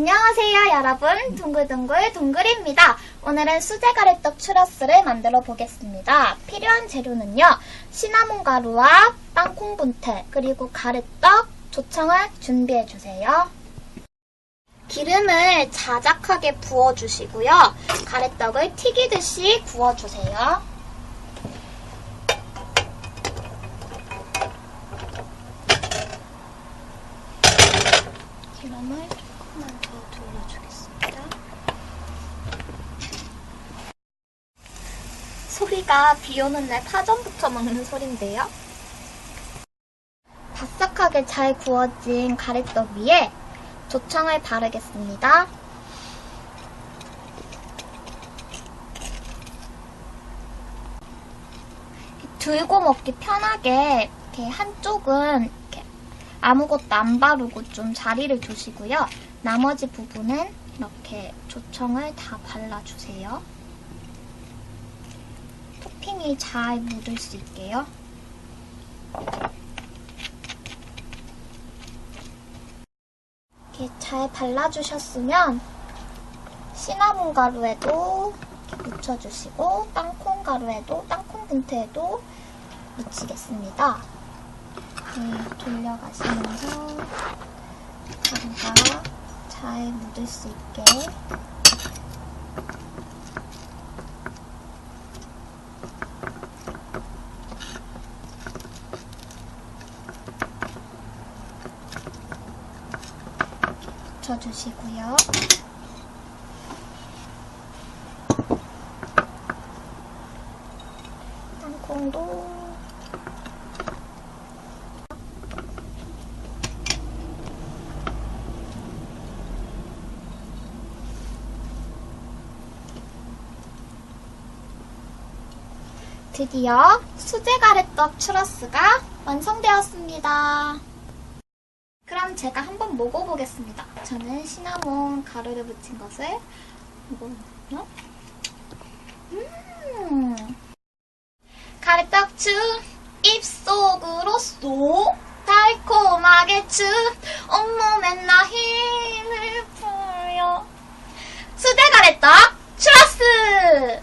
안녕하세요 여러분, 둥글둥글 동글입니다. 오늘은 수제가래떡츄러스를 만들어 보겠습니다. 필요한 재료는요, 시나몬 가루와 땅콩 분태, 그리고 가래떡, 조청을 준비해 주세요. 기름을 자작하게 부어주시고요, 가래떡을 튀기듯이 구워주세요. 기름을 조금만 더 둘러주겠습니다. 소리가 비 오는 날 파전 부쳐 먹는 소리인데요. 바삭하게 잘 구워진 가래떡 위에 조청을 바르겠습니다. 들고 먹기 편하게 이렇게 한쪽은 이렇게 아무것도 안 바르고 좀 자리를 두시고요. 나머지 부분은 이렇게 조청을 다 발라주세요. 토핑이 잘 묻을 수 있게요. 이렇게 잘 발라주셨으면 시나몬 가루에도 이렇게 묻혀주시고 땅콩 가루에도, 땅콩 분태에도 묻히겠습니다. 돌려가시면서 가루가 잘 묻을 수 있게 묻혀주시고요. 땅콩도 드디어 수제가래떡츄러스가 완성되었습니다. 그럼 제가 한번 먹어보겠습니다. 저는 시나몬 가루를 묻힌 것을 먹어볼게요. 가래떡추 입속으로 쏙 달콤하게 쭉 온몸에 나 힘을 풀려 수제가래떡 추러스!